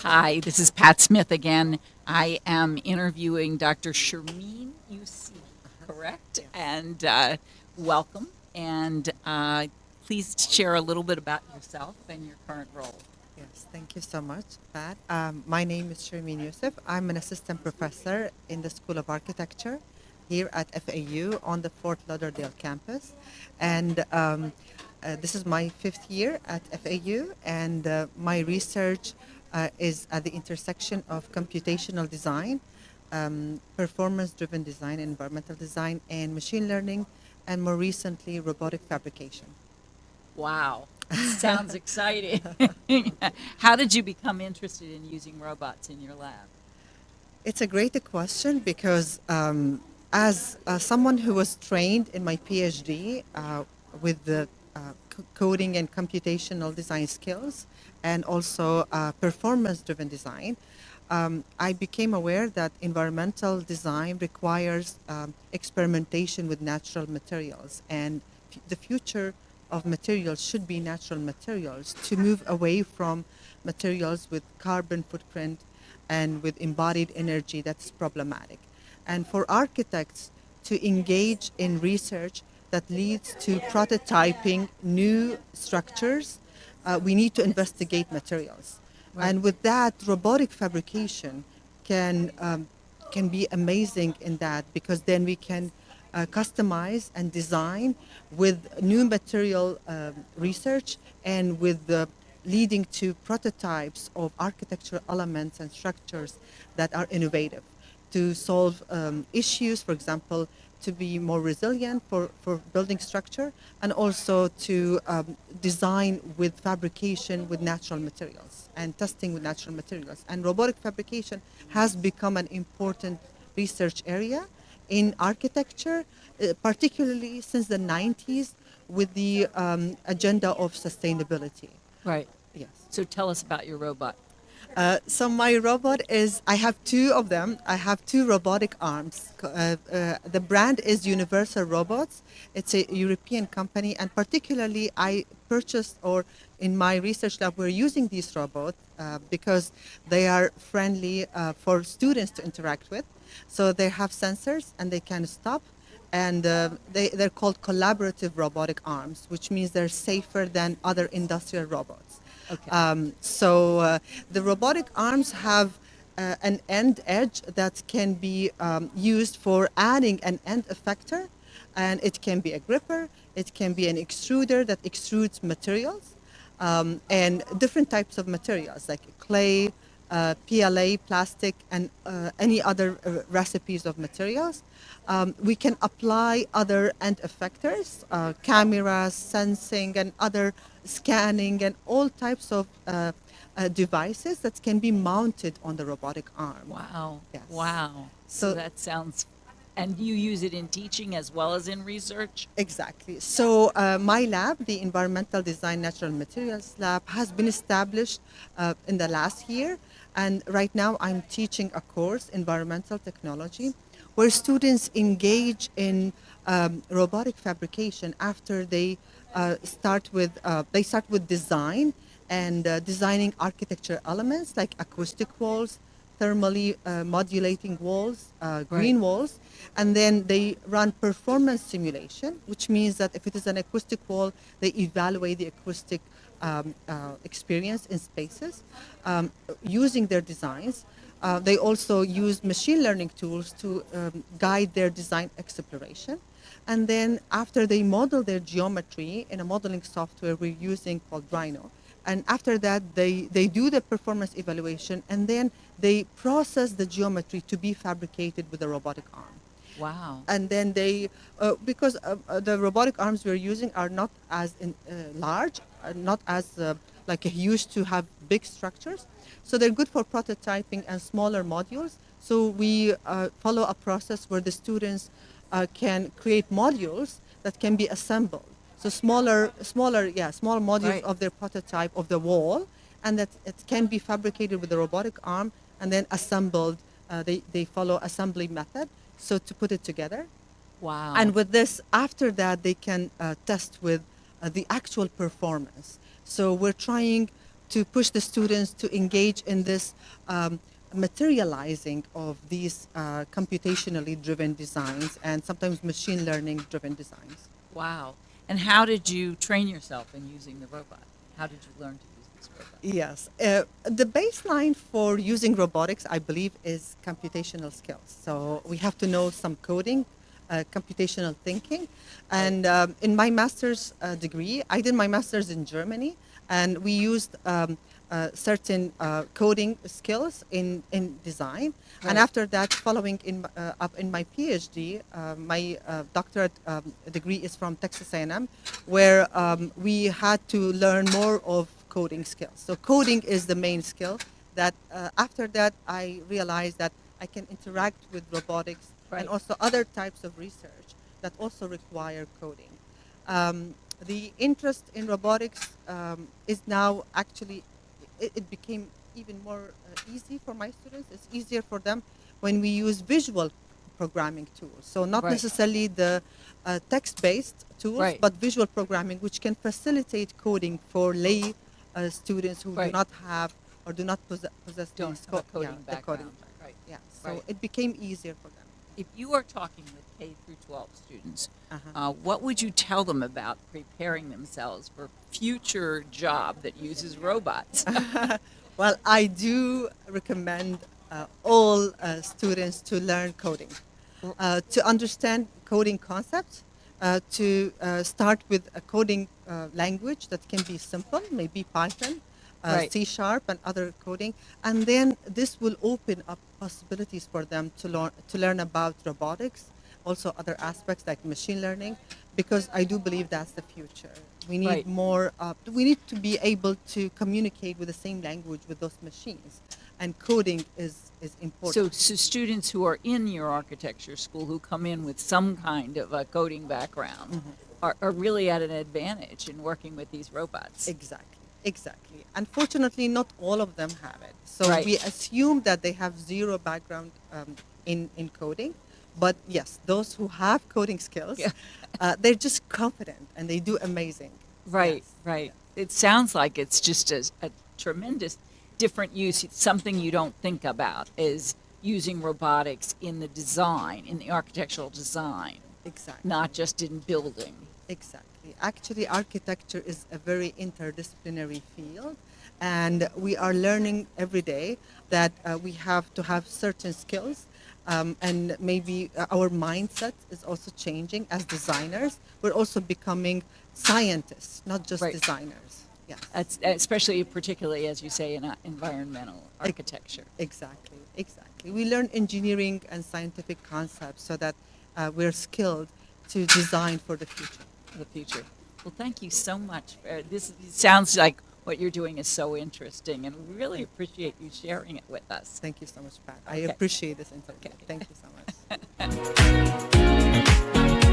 Hi, this is Pat Smith again. I am interviewing Dr. Shermeen Yousif, correct? Yes. And welcome. And please share a little bit about yourself and your current role. Yes. Thank you so much, Pat. My name is Shermeen Yousif. I'm an assistant professor in the School of Architecture here at FAU on the Fort Lauderdale campus. And this is my fifth year at FAU, and my research is at the intersection of computational design, performance driven design, environmental design, and machine learning, and more recently, robotic fabrication. Wow, sounds exciting. How did you become interested in using robots in your lab? It's a great question because as someone who was trained in my PhD with the coding and computational design skills and also performance-driven design, I became aware that environmental design requires experimentation with natural materials, and the future of materials should be natural materials to move away from materials with carbon footprint and with embodied energy that's problematic. And for architects to engage in research that leads to prototyping new structures, we need to investigate materials. Right. And with that, robotic fabrication can be amazing in that, because then we can customize and design with new material research and with the leading to prototypes of architectural elements and structures that are innovative to solve issues, for example, to be more resilient for building structure, and also to design with fabrication with natural materials and testing with natural materials. And robotic fabrication has become an important research area in architecture, particularly since the 90s with the agenda of sustainability. Right. Yes. So tell us about your robot. So my robot is, I have two of them. I have two robotic arms. The brand is Universal Robots. It's a European company, and particularly I purchased, or in my research lab, we're using these robots because they are friendly for students to interact with. So they have sensors and they can stop, and they're called collaborative robotic arms, which means they're safer than other industrial robots. Okay. The robotic arms have an end edge that can be used for adding an end effector, and it can be a gripper, it can be an extruder that extrudes materials, and different types of materials like clay, PLA, plastic, and any other recipes of materials. We can apply other end effectors, cameras, sensing, and other scanning, and all types of devices that can be mounted on the robotic arm. Wow. Yes. Wow. So So that sounds, and you use it in teaching as well as in research? exactly. So my lab, the Environmental Design Natural Materials Lab, has been established in the last year. And right now I'm teaching a course, Environmental Technology, where students engage in robotic fabrication after they start with design and designing architecture elements like acoustic walls, thermally modulating walls, Right. green walls, and then they run performance simulation, which means that if it is an acoustic wall, they evaluate the acoustic experience in spaces using their designs. They also use machine learning tools to guide their design exploration. And then after they model their geometry in a modeling software we're using called Rhino, and after that they do the performance evaluation, and then they process the geometry to be fabricated with a robotic arm. Wow. And then because the robotic arms we're using are not as large, not as like used to have big structures, so they're good for prototyping and smaller modules. So we follow a process where the students can create modules that can be assembled. So small modules Right. of their prototype of the wall, and that it can be fabricated with a robotic arm and then assembled. They follow assembly method, so to put it together. Wow. And with this, after that, they can test with the actual performance. So we're trying to push the students to engage in this materializing of these computationally driven designs and sometimes machine learning driven designs. Wow. And how did you train yourself in using the robot? How did you learn to use this robot? Yes. The baseline for using robotics, I believe, is computational skills. So we have to know some coding, computational thinking. And in my master's degree, I did my master's in Germany, and we used certain coding skills in design. Right. And after that, following up in my PhD, my doctorate degree is from Texas A&M, where we had to learn more of coding skills. So coding is the main skill that after that I realized that I can interact with robotics Right. and also other types of research that also require coding. The interest in robotics is now actually, it became even more easy for my students. It's easier for them when we use visual programming tools. So not Right. necessarily the text-based tools, Right. but visual programming, which can facilitate coding for lay students who Right. do not have or do not possess Don't the, have a coding the coding. background. Right. Yeah, so Right. it became easier for them. If you are talking with K through 12 students, Uh-huh. what would you tell them about preparing themselves for future job that uses robots? Well, I do recommend all students to learn coding, to understand coding concepts, to start with a coding language that can be simple, maybe Python, Right. C Sharp, and other coding, and then this will open up possibilities for them to learn about robotics, also other aspects like machine learning, because I do believe that's the future. We need Right. more. We need to be able to communicate with the same language with those machines, and coding is important. So students who are in your architecture school who come in with some kind of a coding background are really at an advantage in working with these robots. Exactly, exactly. Unfortunately, not all of them have it. So Right. we assume that they have zero background in coding. But yes, those who have coding skills, Yeah. they're just confident and they do amazing. Right, Yes. right. It sounds like it's just a tremendous different use. It's something you don't think about is using robotics in the design, in the architectural design, Exactly. not just in building. Exactly. Actually, architecture is a very interdisciplinary field, and we are learning every day that we have to have certain skills, and maybe our mindset is also changing as designers. We're also becoming scientists, not just Right. designers. Yes. That's especially, particularly as you say, in environmental architecture. Exactly. Exactly. We learn engineering and scientific concepts so that we're skilled to design for the future. For the future. Well, thank you so much. This sounds like what you're doing is so interesting, and we really appreciate you sharing it with us. Thank you so much, Pat. I Okay. appreciate this interview. Okay. Thank you so much.